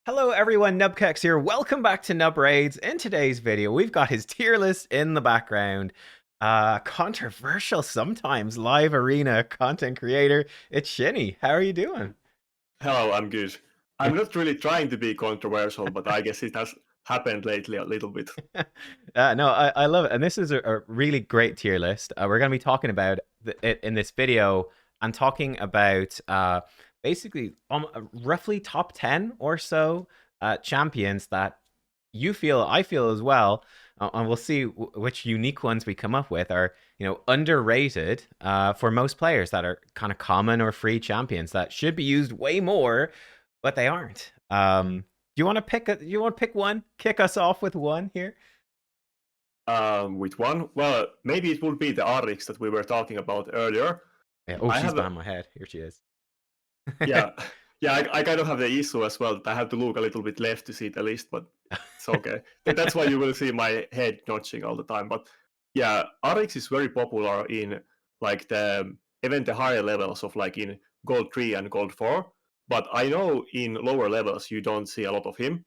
Hello everyone, nubkeks here. Welcome back to Nub Raids. In today's video, we've got his tier list in the background. Controversial sometimes, live arena content creator. It's Shinny. How are you doing? Hello, I'm good. I'm not really trying to be controversial, but I guess it has happened lately a little bit. No, I love it. And this is a really great tier list. We're going to be talking about it in this video and talking about basically roughly top 10 or so champions that I feel as well, and we'll see which unique ones we come up with are, underrated for most players that are kind of common or free champions that should be used way more, but they aren't. Do you want to pick one? Kick us off with one here. With one, well, maybe it would be the Arix that we were talking about earlier. Yeah. Oh, I she's have, behind my head. Here she is. yeah, yeah. I kind of have the issue as well that I have to look a little bit left to see the list, but it's okay. That's why you will see my head notching all the time. But yeah, Arix is very popular in like the higher levels of like in Gold 3 and Gold 4. But I know in lower levels you don't see a lot of him.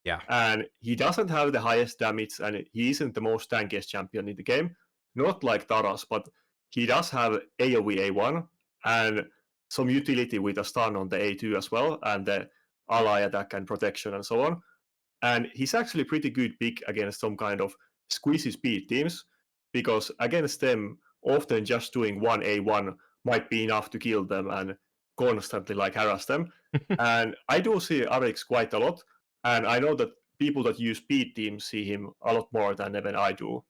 Yeah. And he doesn't have the highest damage, and he isn't the most tankiest champion in the game. Not like Taras, but he does have AoE A1 and some utility with a stun on the A2 as well, and the ally attack and protection and so on. And he's actually pretty good pick against some kind of squeezy speed teams, because against them, often just doing one A1 might be enough to kill them and constantly like harass them. And I do see Arix quite a lot, and I know that people that use speed teams see him a lot more than even I do.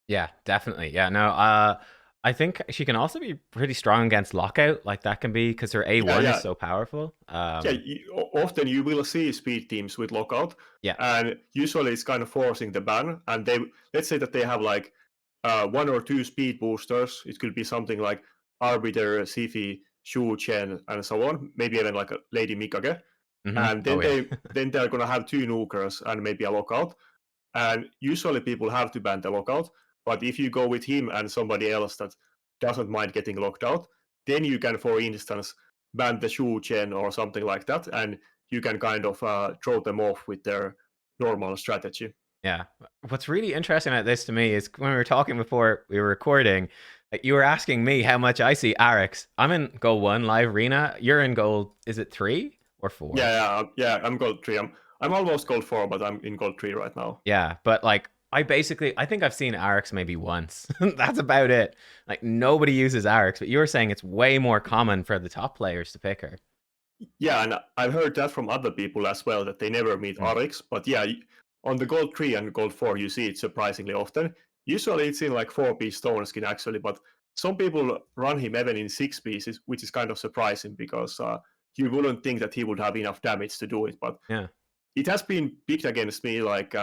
Yeah, definitely. Yeah, no, I think she can also be pretty strong against lockout. Like that can be because her Yeah, A1 is yeah, so powerful. yeah. Often you will see speed teams with lockout, Yeah. and usually it's kind of forcing the ban. And they, let's say that they have like one or two speed boosters. It could be something like Arbiter, Sifi, Shu Chen, and so on. Maybe even like a Lady Mikage. And Oh then yeah. they're gonna have two nukers and maybe a lockout. And usually people have to ban the lockout. But if you go with him and somebody else that doesn't mind getting locked out, then you can, for instance, ban the Shu Chen or something like that, and you can kind of throw them off with their normal strategy. Yeah. What's really interesting about this to me is when we were talking before we were recording, you were asking me how much I see Arix. I'm in goal 1 live arena. You're in goal, is it 3 or 4? Yeah. I'm gold 3. I'm almost gold 4, but I'm in gold 3 right now. Yeah, but like I think I've seen Arix maybe once. That's about it. Like nobody uses Arix, but you were saying it's way more common for the top players to pick her. Yeah, and I've heard that from other people as well, that they never meet Mm. Arix. But yeah, on the gold 3 and gold 4, you see it surprisingly often. Usually it's in like 4-piece stone skin actually, but some people run him even in 6 pieces, which is kind of surprising because you wouldn't think that he would have enough damage to do it. But Yeah. it has been picked against me like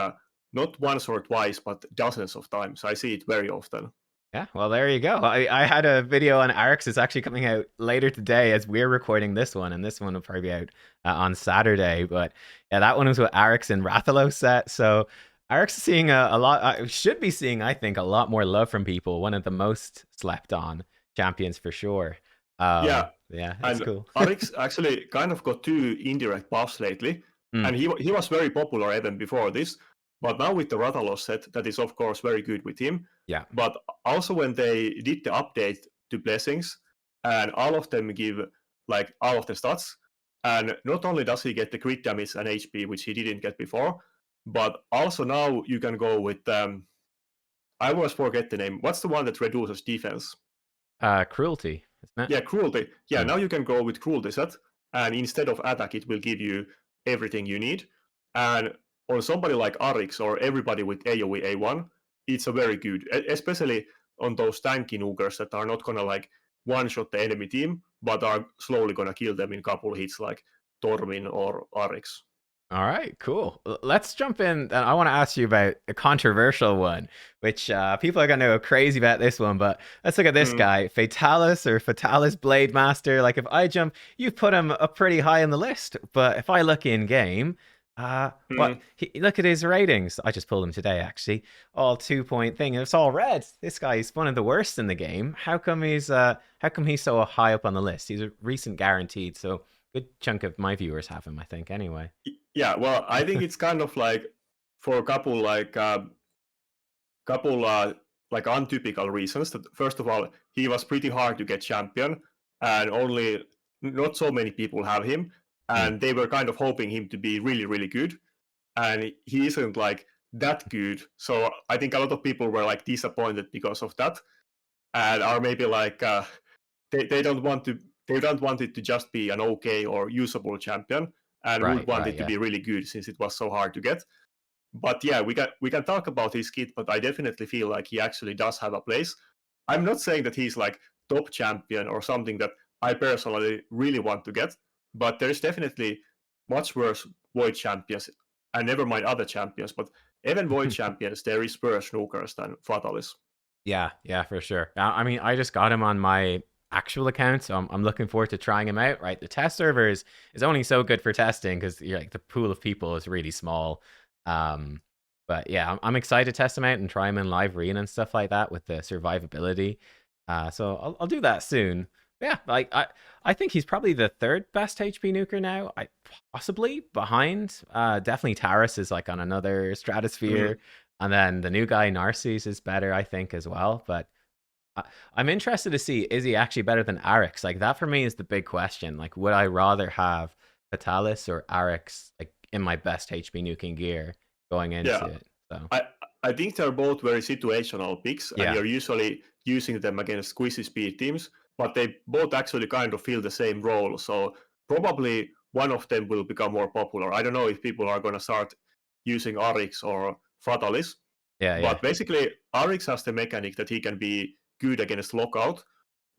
not once or twice, but dozens of times. I see it very often. Yeah, well, there you go. I had a video on Arix. It's actually coming out later today as we're recording this one, and this one will probably be out on Saturday. But yeah, that one was with Arix and Rathalos set. So Arix is seeing a lot, should be seeing, I think, a lot more love from people. One of the most slept on champions for sure. Yeah, Yeah, it's and cool. Arix actually kind of got two indirect buffs lately, Mm, and he was very popular even before this. But now with the Rathalos set, that is of course very good with him. yeah. But also when they did the update to Blessings, and all of them give like all of the stats, and not only does he get the crit damage and HP, which he didn't get before, but also now you can go with I always forget the name. What's the one that reduces defense? Cruelty, isn't it? Yeah, cruelty. Yeah, Mm. now you can go with cruelty set, and instead of attack, it will give you everything you need. And on somebody like Arix or everybody with AoE A1, it's a very good, especially on those tanky nukers that are not gonna like one shot the enemy team, but are slowly gonna kill them in couple hits, like Tormin or Arix. All right, cool. Let's jump in. And I want to ask you about a controversial one, which people are going to go crazy about this one. But let's look at this Mm, guy, Fatalis or Fatalis Blade Master. Like if I jump, you put him up pretty high on the list. But if I look in game, mm. look at his ratings. I just pulled him today, actually. All 2 point thing. It's all red. This guy is one of the worst in the game. How come he's so high up on the list? He's a recent guaranteed, so good chunk of my viewers have him, I think. Anyway. Yeah, well, I think it's kind of like for a couple like untypical reasons. That first of all, he was pretty hard to get champion, and only not so many people have him, Mm. and they were kind of hoping him to be really really good, and he isn't like that good. So I think a lot of people were like disappointed because of that, and are maybe like they don't want to they don't want it to just be an okay or usable champion, and would Right, want right, it to yeah. be really good since it was so hard to get. But yeah, we can talk about his kit, but I definitely feel like he actually does have a place. I'm not saying that he's like top champion or something that I personally really want to get, but there's definitely much worse void champions, and never mind other champions, but even void champions, there is worse snookers than Fatalis. Yeah, yeah, for sure. I mean, I just got him on my actual account, so I'm looking forward to trying him out. Right, the test servers is only so good for testing because like the pool of people is really small. Um, but yeah, I'm excited to test him out and try him in live arena and stuff like that with the survivability. So I'll do that soon. But yeah, like I think he's probably the third best HP nuker now. I possibly behind. Definitely Taris is like on another stratosphere. Mhm. And then the new guy, Narcissus, is better, I think, as well. But I, I'm interested to see, is he actually better than Arix? Like, that for me is the big question. Like, would I rather have Fatalis or Arix, like, in my best HP nuking gear going into Yeah, it? So, I I think they're both very situational picks, and yeah. you're usually using them against squishy speed teams, but they both actually kind of fill the same role. So probably one of them will become more popular. I don't know if people are going to start using Arix or Fatalis, Yeah, yeah. but basically Arix has the mechanic that he can be good against lockout,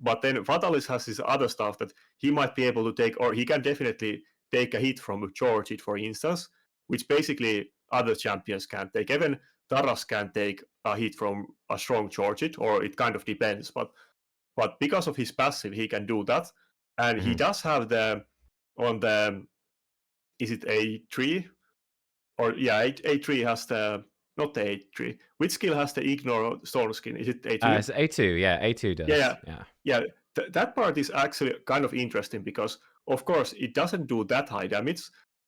but then Fatalis has this other stuff that he might be able to take, or he can definitely take a hit from George Hit, for instance, which basically other champions can't take. Even Taras can take a hit from a strong George Hit, or it kind of depends. But because of his passive, he can do that, and he Hmm. does have the on the is it A3 or yeah A3 has the not the A3. Which skill has the ignore stone skin? Is it A2? It's A2. Yeah, A2 Yeah, does. yeah, Yeah. yeah. That part is actually kind of interesting because, of course, it doesn't do that high damage,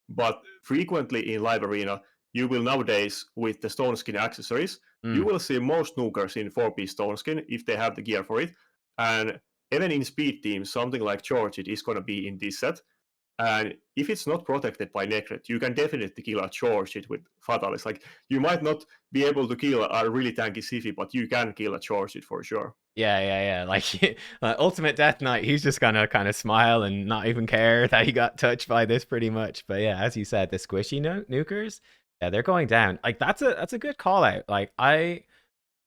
but frequently in live arena, you will nowadays with the stone skin accessories, you Mm. will see most snookers in 4-piece stone skin if they have the gear for it, and even in speed teams, something like George, it is going to be in this set. And if it's not protected by Necret, you can definitely kill a George it with Fatalis. Like you might not be able to kill a really tanky Siphi, but you can kill a George it for sure. Yeah, yeah, yeah. Like Ultimate Death Knight, he's just gonna kind of smile and not even care that he got touched by this pretty much. But yeah, as you said, the squishy nukers, yeah, they're going down. Like that's a good call out. Like I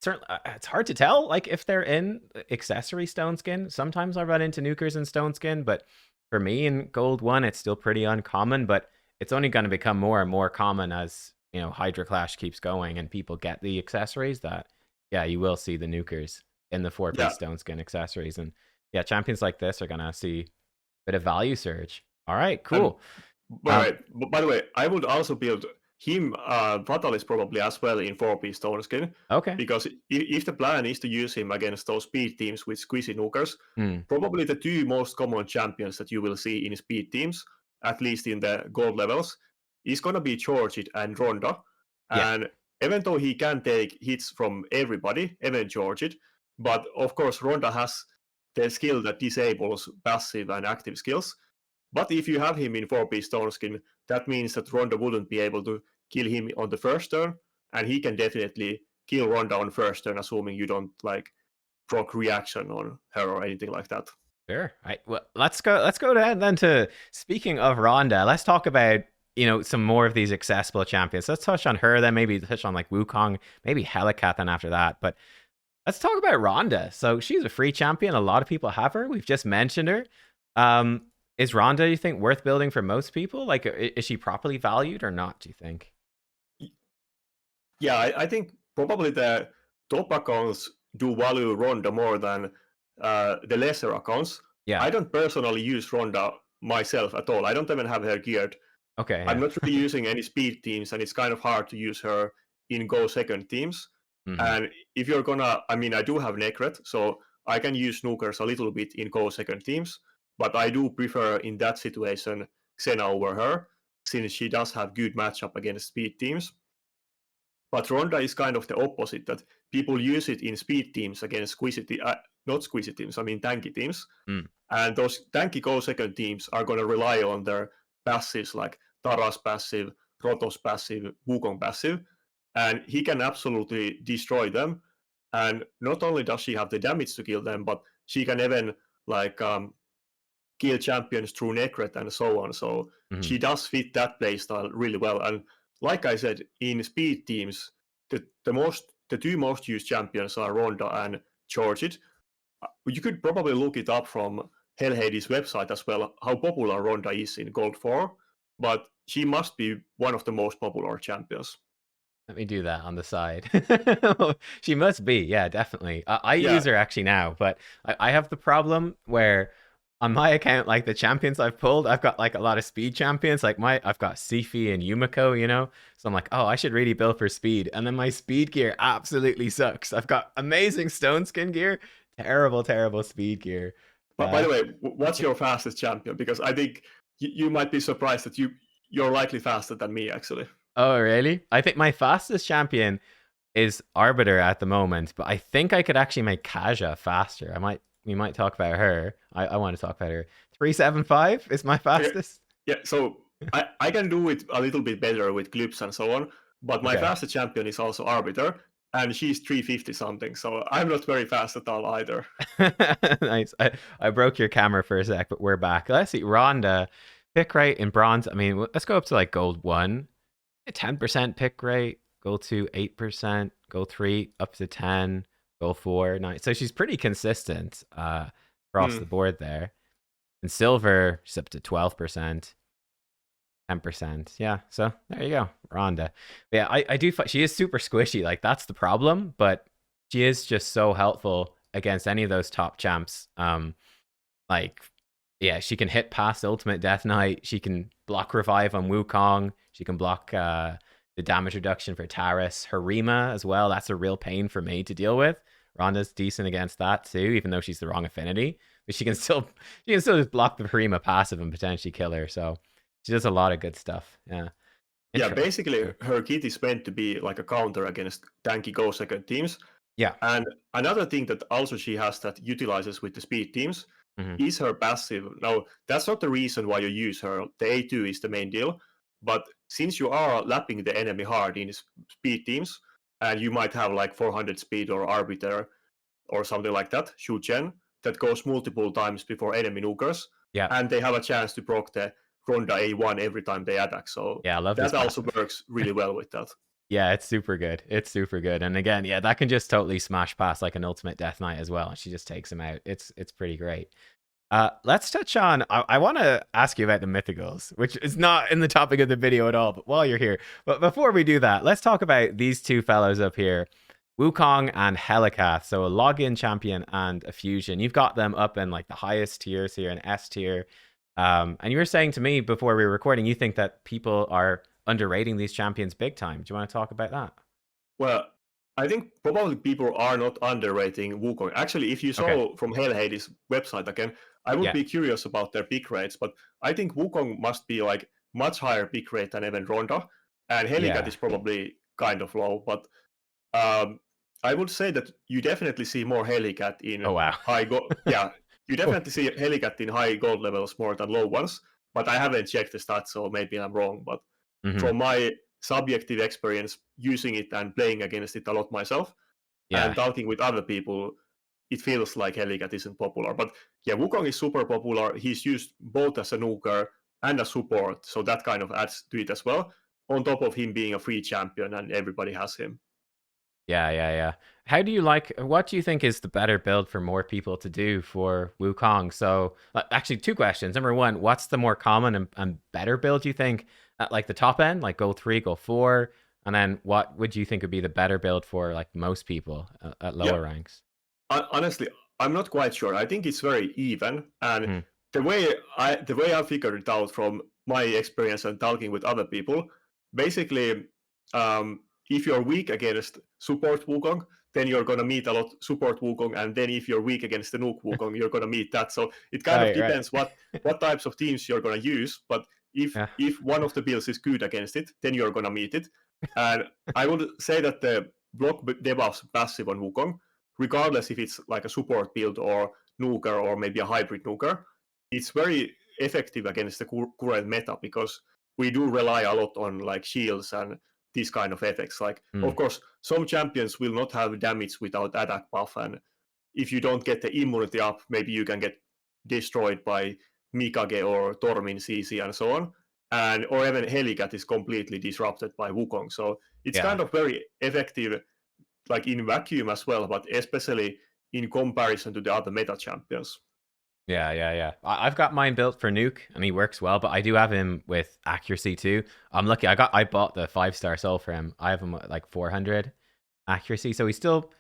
certainly, it's hard to tell. Like if they're in accessory stone skin, sometimes I run into nukers in stone skin, but for me in gold one, it's still pretty uncommon. But it's only going to become more and more common as Hydra Clash keeps going and people get the accessories. That yeah, you will see the nukers in the four-piece Yeah. stone skin accessories, and yeah, champions like this are gonna see a bit of value surge. All right, And cool. by the way, by the way, I would also build him Fatalis probably as well in 4-piece stone skin, Okay. because if the plan is to use him against those speed teams with squishy nukers, Hmm. probably the two most common champions that you will see in speed teams, at least in the gold levels, is going to be Georgit and Ronda. Yeah. And even though he can take hits from everybody, even Georgit, but of course Ronda has the skill that disables passive and active skills. But if you have him in 4-piece stone skin, that means that Ronda wouldn't be able to kill him on the first turn, and he can definitely kill Ronda on first turn, assuming you don't like proc reaction on her or anything like that. Sure. Right. Well, let's go then to speaking of Ronda. Let's talk about some more of these accessible champions. Let's touch on her, then maybe touch on like Wukong, maybe Helicat then after that. But let's talk about Ronda. So she's a free champion. A lot of people have her. We've just mentioned her. Um, is Ronda, you think, worth building for most people? Like, is she properly valued or not? Do you think? Yeah, I think probably the top accounts do value Ronda more than the lesser accounts. Yeah. I don't personally use Ronda myself at all. I don't even have her geared. Okay. I'm Yeah. not really using any speed teams, and it's kind of hard to use her in go second teams. Hmm. And if you're gonna, I mean, I do have Necret, so I can use snookers a little bit in go second teams, but I do prefer in that situation Xena over her. since she does have good matchup against speed teams. But Ronda is kind of the opposite, that people use it in speed teams against not squishy teams, I mean tanky teams. Mm. And those tanky go second teams are going to rely on their passives like Tara's passive, Roto's passive, Wukong passive. And he can absolutely destroy them. And not only does she have the damage to kill them, but she can even like kill champions through Necret and so on. So Mhm. she does fit that playstyle really well. And like I said, in speed teams, the two most used champions are Ronda and Georgit. You could probably look it up from Hell Hades' website as well, how popular Ronda is in Gold 4, but she must be one of the most popular champions. Let me do that on the side. She must be, yeah, definitely. I Yeah, use her actually now, but I have the problem where on my account, like the champions I've pulled, I've got like a lot of speed champions. Like I've got Sifi and Yumiko, you know. So I'm like, oh, I should really build for speed, and then my speed gear absolutely sucks. I've got amazing stone skin gear, terrible, terrible speed gear. but by the way, what's your fastest champion? Because I think you might be surprised that you're likely faster than me, actually. Oh, really? I think my fastest champion is Arbiter at the moment, but I think I could actually make Kaja faster. We might talk about her. I want to talk about her. 375 is my Okay. fastest. Yeah, so I can do it a little bit better with clips and so on, but my Okay. fastest champion is also Arbiter, and she's 350 something, so I'm not very fast at all either. Nice. I broke your camera for a sec, but we're back. Let's see. Ronda, pick rate in bronze. I mean, let's go up to like gold 1. 10% pick rate. Gold 2, 8%. Gold 3, up to 10. Gold 4, 9. So she's pretty consistent across the Hmm. board there. And silver, she's up to 12%. 10%. Yeah, so there you go. Ronda. But yeah, I do she is super squishy. Like that's the problem, but she is just so helpful against any of those top champs. Like yeah, she can hit past Ultimate Death Knight. She can block revive on Wukong. She can block the damage reduction for Taris. Harima as well. That's a real pain for me to deal with. Ronda's decent against that too, even though she's the wrong affinity. But she can still just block the Harima passive and potentially kill her. So she does a lot of good stuff. Yeah. Yeah, Interesting. basically her kit is meant to be like a counter against tanky go second teams. Yeah. And another thing that also she has that utilizes with the speed teams Hmm. is her passive. Now, that's not the reason why you use her. The A2 is the main deal. But since you are lapping the enemy hard in speed teams, and you might have like 400 speed or arbiter or something like that, Shu Chen, that goes multiple times before enemy nukers, Yeah. and they have a chance to proc the Ronda A1 every time they attack. So Yeah. I love this that also passive. works really well with that. Yeah, it's super good. It's super good. And again, yeah, that can just totally smash past like an Ultimate Death Knight as well. She just takes him out. It's pretty great. Let's touch on. I want to ask you about the mythicals, which is not in the topic of the video at all. But while you're here, but before we do that, let's talk about these two fellows up here, Wukong and Helicath. So a login champion and a fusion. You've got them up in like the highest tiers here, in S tier. And you were saying to me before we were recording, you think that people are underrating these champions big time. Do you want to talk about that? Well, I think probably people are not underrating Wukong. Actually, if you Okay. saw from Hell Hades website again, I would Yeah. be curious about their pick rates, but I think Wukong must be like much higher pick rate than even Ronda, and Helicat Yeah. is probably kind of low, but um, I would say that you definitely see more Helicat in Oh wow. high gold. Yeah, you definitely see Helicat in high gold levels more than low ones, but I haven't checked the stats, so maybe I'm wrong, but Hmm. from my subjective experience using it and playing against it a lot myself and Yeah. talking with other people, it feels like Helicat isn't popular. But yeah, Wukong is super popular. He's used both as a nuker and a support, so that kind of adds to it as well. On top of him being a free champion and everybody has him. Yeah, yeah, yeah. How do you like, what do you think is the better build for more people to do for Wukong? So, actually, two questions. Number one, what's the more common and better build you think at like the top end, like Gold 3, Gold 4? And then what would you think would be the better build for like most people at Yeah, lower ranks? honestly, I'm not quite sure. I think it's very even, and Hmm. the way I figured it out from my experience and talking with other people, basically, if you're weak against support Wukong, then you're gonna meet a lot support Wukong, and then if you're weak against the nuke Wukong, you're gonna meet that. So it kind of Right, right. depends what types of teams you're gonna use, but Yeah. if one of the builds is good against it, then you're gonna meet it. And I would say that the block debuffs passive on Wukong, regardless if it's like a support build or nuker or maybe a hybrid nuker, it's very effective against the current meta because we do rely a lot on like shields and these kind of effects. Like, of Mm. course, some champions will not have damage without attack buff, and if you don't get the immunity up, maybe you can get destroyed by Mikage or Tormin CC and so on. And or even Helicat is completely disrupted by Wukong. So it's Yeah. kind of very effective, like in vacuum as well, but especially in comparison to the other meta champions. Yeah, yeah, yeah. I've got mine built for nuke, and he works well. But I do have him with accuracy too. I'm lucky. I bought the 5-star soul for him. I have him at like 400 accuracy, so he still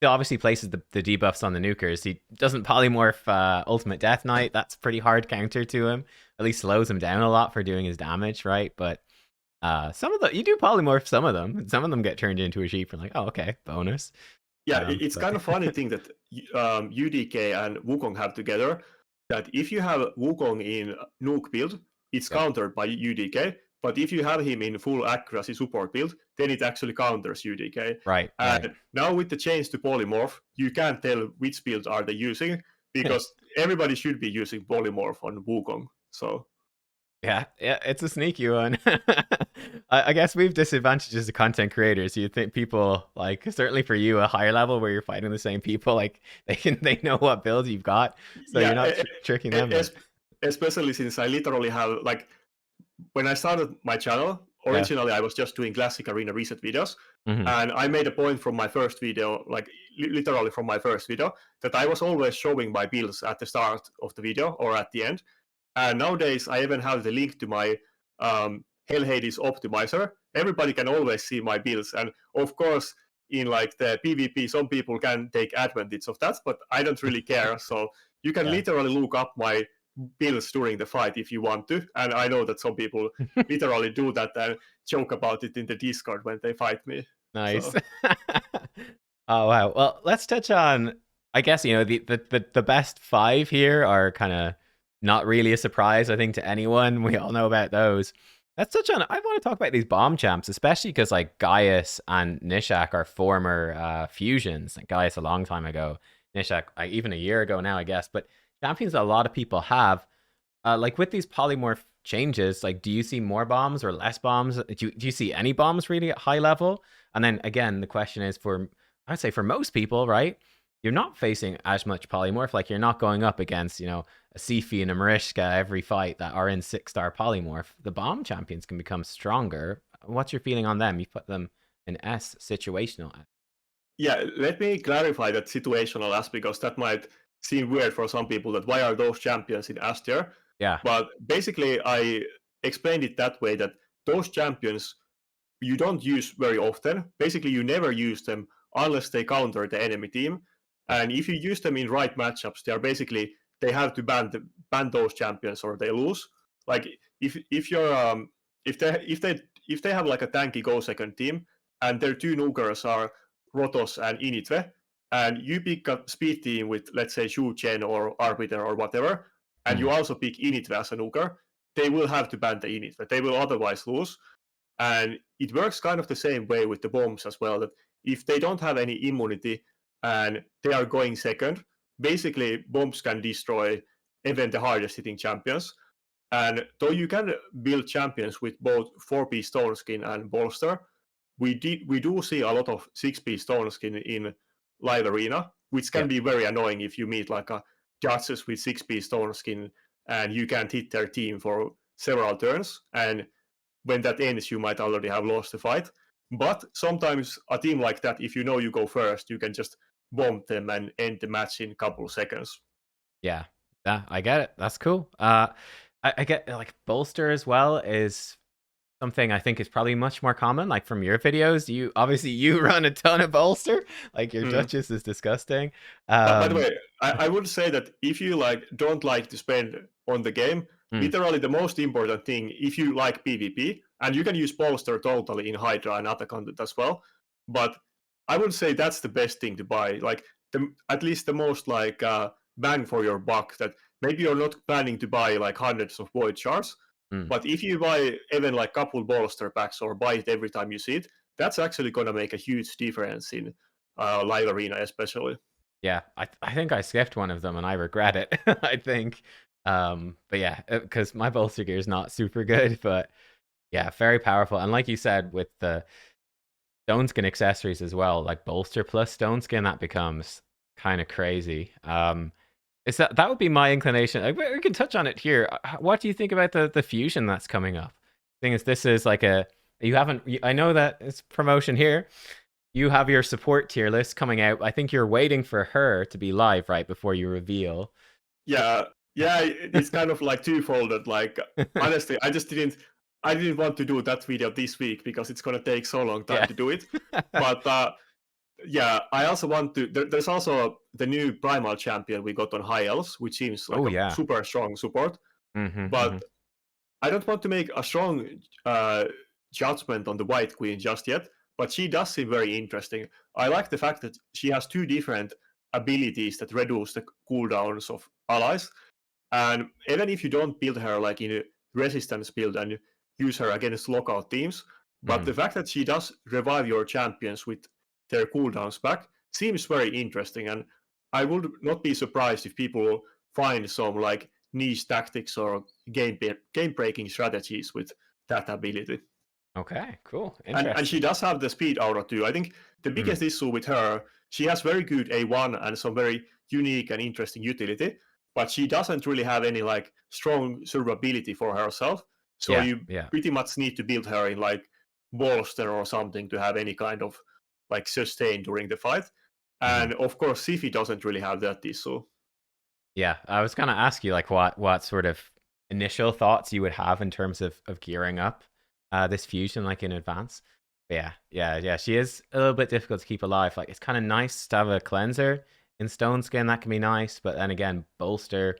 obviously places the debuffs on the nukers. He doesn't polymorph ultimate death knight. That's pretty hard counter to him. At least slows him down a lot for doing his damage, right? But some of the you do polymorph some of them. Some of them get turned into a sheep and like, oh, okay, bonus. Yeah, it's But kind of funny thing that UDK and Wukong have together. That if you have Wukong in Nuke build, it's yeah, countered by UDK. But if you have him in full accuracy support build, then it actually counters UDK. right, right. And now with the change to polymorph, you can't tell which builds are they using because everybody should be using polymorph on Wukong. So Yeah, yeah, it's a sneaky one. I guess we have disadvantages to content creators. You think people like certainly for you a higher level where you're fighting the same people, like they know what build you've got, so you're yeah, not tricking them. Then. especially since I literally have like when I started my channel, Yeah. originally I was just doing classic arena reset videos. Hmm. And I made a point from my first video, like literally from my first video, that I was always showing my builds at the start of the video or at the end. And nowadays, I even have the link to my Hell Hades optimizer. Everybody can always see my builds. And of course, in like the PvP, some people can take advantage of that, but I don't really care. So you can Yeah. literally look up my builds during the fight if you want to. And I know that some people literally do that and joke about it in the Discord when they fight me. Nice. So Oh wow. Well, let's touch on. I guess you know the best five here are kind of not really a surprise. I think to anyone. We all know about those. Let's touch on. I want to talk about these bomb champs, especially because like Gaius and Nishak are former fusions. Like Gaius a long time ago, Nishak even a year ago now, I guess. But champions that a lot of people have. Like with these polymorph changes, like do you see more bombs or less bombs? Do you see any bombs really at high level? And then again, the question is for I'd say for most people, right? You're not facing as much polymorph. Like you're not going up against, a Sifi and a Marishka every fight that are in 6-star polymorph. The bomb champions can become stronger. What's your feeling on them? You put them in S situational. yeah, let me clarify that situational as because that might seem weird for some people that why are those champions in S tier? Yeah. But basically, I explained it that way that those champions you don't use very often. Basically, you never use them unless they counter the enemy team. Yeah. And if you use them in right matchups, they are basically they have to ban those champions or they lose. Like if you're if they have like a tanky go second team and their two nukers are Rotos and Initve, and you pick a speed team with let's say Shu Chen or Arbiter or whatever, and you Mm. also pick Initve as a nuker, they will have to ban the Initve. They will otherwise lose. And it works kind of the same way with the bombs as well. That if they don't have any immunity and they are going second, basically bombs can destroy even the hardest hitting champions. And though you can build champions with both 4-piece stone skin and bolster, we do see a lot of 6-piece stone skin in live arena, which Yeah. can be very annoying if you meet like a judges with 6-piece stone skin and you can't hit their team for several turns. And when that ends, you might already have lost the fight. But sometimes a team like that, if you know you go first, you can just bomb them and end the match in a couple of seconds. Yeah. Yeah. I get it. That's cool. I get like bolster as well is something I think is probably much more common. Like from your videos, you run a ton of bolster. Like your Mm. Duchess is disgusting. By the way, I would say that if you like don't like to spend on the game, mm, literally the most important thing, if you like PvP, and you can use Polster totally in Hydra and other content as well, but I would say that's the best thing to buy. Like at least the most like bang for your buck. That maybe you're not planning to buy like hundreds of void shards, Mm. But if you buy even like couple bolster packs or buy it every time you see it, that's actually going to make a huge difference in live arena, especially. Yeah, I think I skipped one of them and I regret it. I think. But yeah, because my bolster gear is not super good, but yeah, very powerful. And like you said, with the stone skin accessories as well, like bolster plus stone skin, that becomes kind of crazy. Is that would be my inclination. Like, we can touch on it here. What do you think about the fusion that's coming up? Thing is, this is like a you haven't. I know that it's promotion here. You have your support tier list coming out. I think you're waiting for her to be live right before you reveal. Yeah, yeah, it's kind of like twofold. Like honestly, I didn't want to do that video this week because it's gonna take so long time Yeah. to do it. But yeah, I also want to. There's also the new Primal champion we got on High Elves, which seems like Oh a yeah. super strong support. Mm-hmm. But I don't want to make a strong uh, judgment on the White Queen just yet. But she does seem very interesting. I like the fact that she has two different abilities that reduce the cooldowns of allies. And even if you don't build her like in a resistance build and use her against lockout teams, but Mm-hmm. the fact that she does revive your champions with their cooldowns back seems very interesting. And I would not be surprised if people find some like niche tactics or game breaking strategies with that ability. Okay. Cool. And she Interesting. does have the speed aura too. I think the Mm. biggest issue with her, she has very good A1 and some very unique and interesting utility, but she doesn't really have any like strong survivability for herself. So Yeah. you Yeah. pretty much need to build her in like bolster or something to have any kind of like sustain during the fight. Mm-hmm. And of course, Sifi doesn't really have that issue. Yeah. I was gonna ask you like what sort of initial thoughts you would have in terms of gearing up this fusion like in advance. But yeah. She is a little bit difficult to keep alive. Like it's kind of nice to have a cleanser in stone skin. That can be nice, but then again, bolster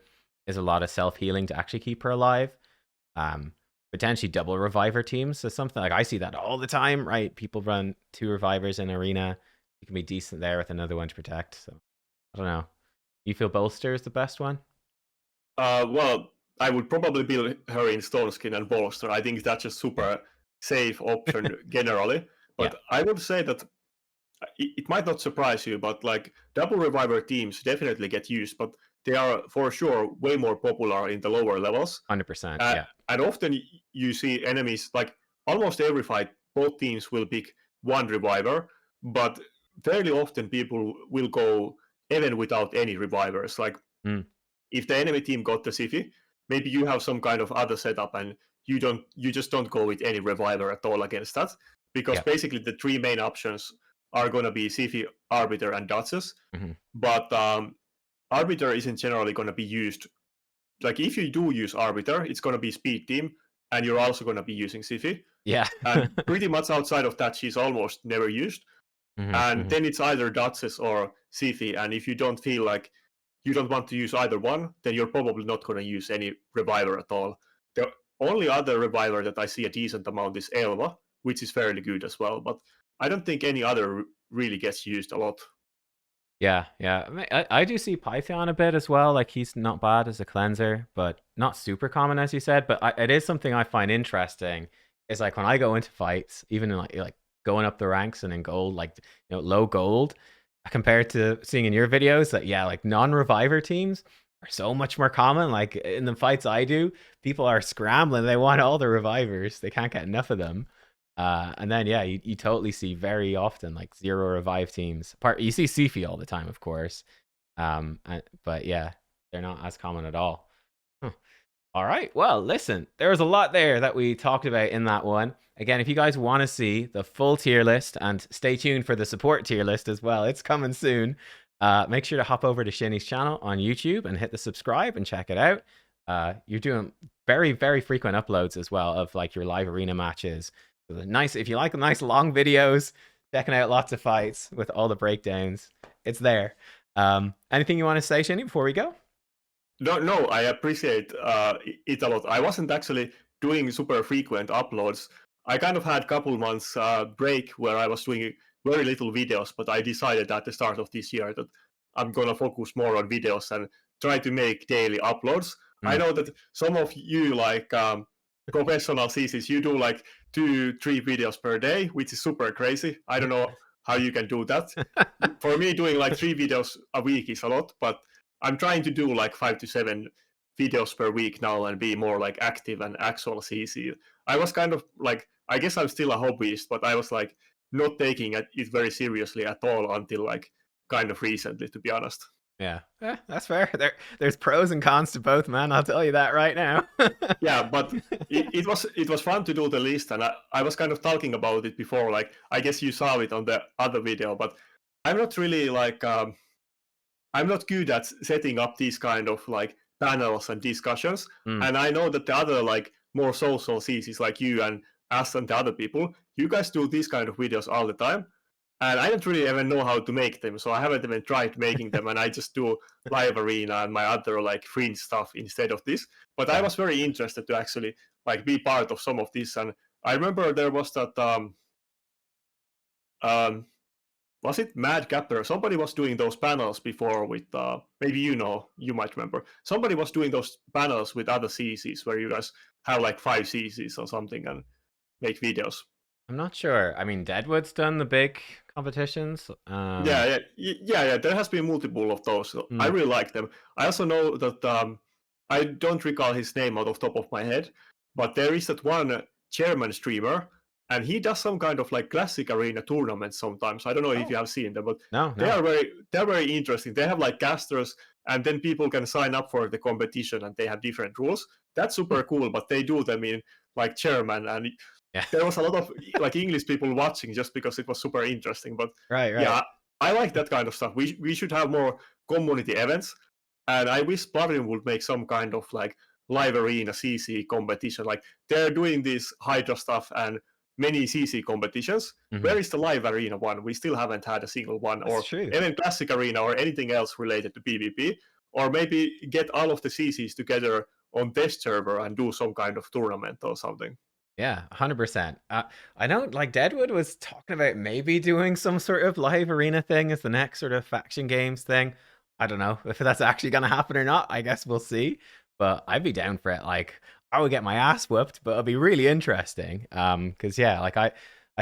is a lot of self healing to actually keep her alive. Um, Potentially double reviver teams is something like I see that all the time, right? People run 2 revivers in arena. You can be decent there with another one to protect. So I don't know. You feel bolster is the best one? Well, I would probably build her in Stone Skin and Bolster. I think that's a Yeah. super safe option generally. Yeah. But I would say that it might not surprise you, but like double reviver teams definitely get used, but they are for sure way more popular in the lower levels. 100%. Uh, Yeah. and often you see enemies like almost every fight, both teams will pick one reviver, but fairly often people will go even without any revivers. Like Mm. if the enemy team got the Sifi, maybe you have some kind of other setup and you just don't go with any reviver at all against that. Because Yeah. basically the three main options are gonna be Sifi, Arbiter, and Duchess. Hmm. But Arbiter isn't generally gonna be used. Like if you do use Arbiter, it's gonna be speed team, and you're also gonna be using Sifi. Yeah. And pretty much outside of that, she's almost never used. Hmm. And Hmm. then it's either Duchess or Sifi. And if you don't feel like you don't want to use either one, then you're probably not going to use any reviver at all. The only other reviver that I see a decent amount is Elva, which is fairly good as well. But I don't think any other really gets used a lot. Yeah. Yeah. I do see Python a bit as well. Like he's not bad as a cleanser, but not super common as you said. But it is something I find interesting. Is like when I go into fights, even in like going up the ranks and in gold, like low gold, compared to seeing in your videos that yeah, like non-reviver teams are so much more common. Like in the fights I do, people are scrambling. They want all the revivers. They can't get enough of them. And then yeah, you totally see very often like 0 revive teams. You see Sifi all the time, of course. But yeah, they're not as common at all. Huh. All right. Well, listen, there was a lot there that we talked about in that one. Again, if you guys want to see the full tier list and stay tuned for the support tier list as well, it's coming soon. Make sure to hop over to Shinny's channel on YouTube and hit the subscribe and check it out. You're doing very, very frequent uploads as well of like your live arena matches. So nice, if you like the nice long videos, checking out lots of fights with all the breakdowns, it's there. Anything you want to say, Shinny, before we go? No, I appreciate it a lot. I wasn't actually doing super frequent uploads. I kind of had a couple months break where I was doing very little videos, but I decided at the start of this year that I'm gonna focus more on videos and try to make daily uploads. I Mm, know that some of you like professional CCs, you do like 2, 3 videos per day, which is super crazy. I don't know how you can do that. For me, doing like 3 videos a week is a lot, but I'm trying to do like 5 to 7 videos per week now and be more like active and actual CC. I was kind of like, I guess I'm still a hobbyist, but I was like not taking it very seriously at all until like kind of recently, to be honest. Yeah, that's fair. There's pros and cons to both, man. I'll tell you that right now. Yeah, but it was fun to do the list, and I was kind of talking about it before. Like, I guess you saw it on the other video, but I'm not really like I'm not good at setting up these kind of like panels and discussions. Mm. And I know that the other like more social CCs like you and us and the other people, you guys do these kind of videos all the time. And I don't really even know how to make them, so I haven't even tried making them. And I just do live arena and my other like fringe stuff instead of this. But I Yeah. was very interested to actually like be part of some of this. And I remember there was that um was it Mad Capper? Somebody was doing those panels before with maybe you might remember. Somebody was doing those panels with other CCs where you guys have like 5 CCs or something and make videos. I'm not sure. I mean, Deadwood's done the big competitions. Yeah. There has been multiple of those. So I Mm. really like them. I also know that I don't recall his name out of top of my head, but there is that one German streamer, and he does some kind of like classic arena tournaments sometimes. I don't know if Oh, you have seen them, but no, they no. are very interesting. They have like casters, and then people can sign up for the competition, and they have different rules. That's Hmm. super cool. But they do them in like German, and Yeah. there was a lot of like English people watching just because it was super interesting. But Right, right. yeah, I like that kind of stuff. We should have more community events, and I wish Plarium would make some kind of like live arena CC competition. Like they're doing this Hydra stuff and many CC competitions. Hmm. Where is the live arena one? We still haven't had a single one, That's or true. even classic arena or anything else related to PvP, or maybe get all of the CCs together on test server and do some kind of tournament or something. Yeah, 100%. I know, like, Deadwood was talking about maybe doing some sort of live arena thing as the next sort of faction games thing. I don't know if that's actually going to happen or not. I guess we'll see. But I'd be down for it. Like, I would get my ass whooped, but it'll be really interesting. Because yeah, like I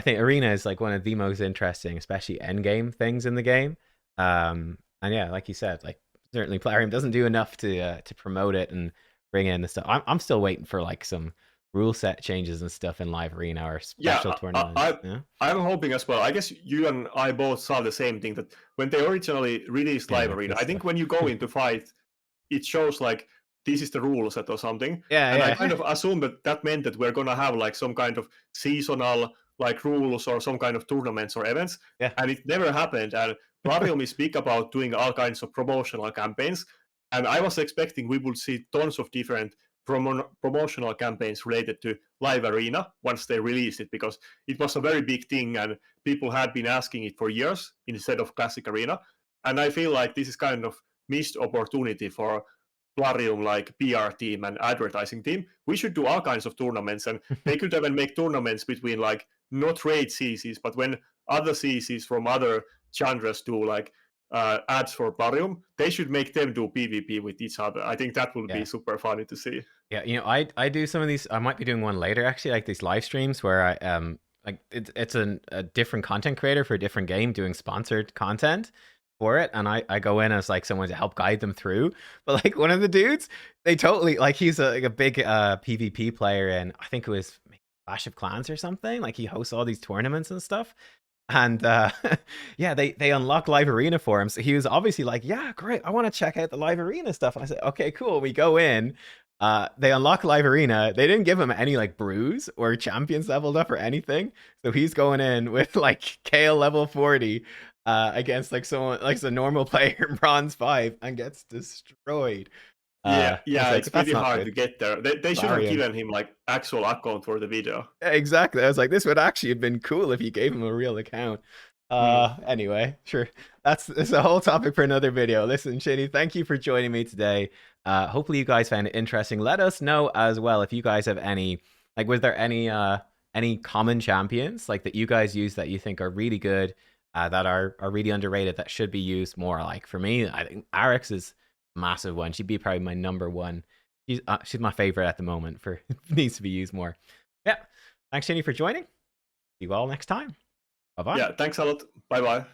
think arena is like one of the most interesting, especially end game things in the game. And yeah, like you said, like certainly Plarium doesn't do enough to promote it and bring in the stuff. I'm still waiting for like some rule set changes and stuff in live arena or Yeah, special tournaments. Yeah, I'm hoping as well. I guess you and I both saw the same thing that when they originally released yeah, Live like Arena, this I think stuff. when you go into fight, it shows like this is the rule set or something. And I Yeah, kind yeah, of assumed that that meant that we're gonna have like some kind of seasonal like rules or some kind of tournaments or events. yeah. And it never happened. And Plarium is big about doing all kinds of promotional campaigns. And I was expecting we would see tons of different promotional campaigns related to Live Arena once they released it because it was a very big thing and people had been asking it for years instead of Classic Arena. And I feel like this is kind of missed opportunity for Plarium like PR team and advertising team. We should do all kinds of tournaments and they could even make tournaments between like not raid CCs, but when other CCs from other genres do like ads for Plarium, they should make them do PvP with each other. I think that will be Yeah. super funny to see. Yeah, I do some of these. I might be doing one later actually, like these live streams where I like it's a different content creator for a different game doing sponsored content for it, and I go in as like someone to help guide them through. But like one of the dudes, they totally like he's like a big PvP player, and I think it was Clash of Clans or something. Like he hosts all these tournaments and stuff. And yeah, they unlock live arena for him. So he was obviously like, yeah, great, I want to check out the live arena stuff. And I said, okay, cool. We go in. They unlock live arena. They didn't give him any like brews or champions leveled up or anything. So he's going in with like Kale level 40 against like someone like a normal player in bronze 5 and gets destroyed. Yeah, I was yeah, it's like, that's pretty not hard good. to get there. They should have Larian. given him like actual account for the video. Yeah, exactly. I was like, this would actually have been cool if you gave him a real account. Mm. Anyway, sure. That's a whole topic for another video. Listen, Shinny, thank you for joining me today. Hopefully you guys found it interesting. Let us know as well if you guys have any like was there any common champions like that you guys use that you think are really good, that are really underrated that should be used more. Like for me, I think Arix is a massive one. She'd be probably my number one She's my favorite at the moment. For needs to be used more. Yeah. Thanks, Jenny, for joining. See you all next time. Bye bye. Yeah, thanks a lot. Bye bye.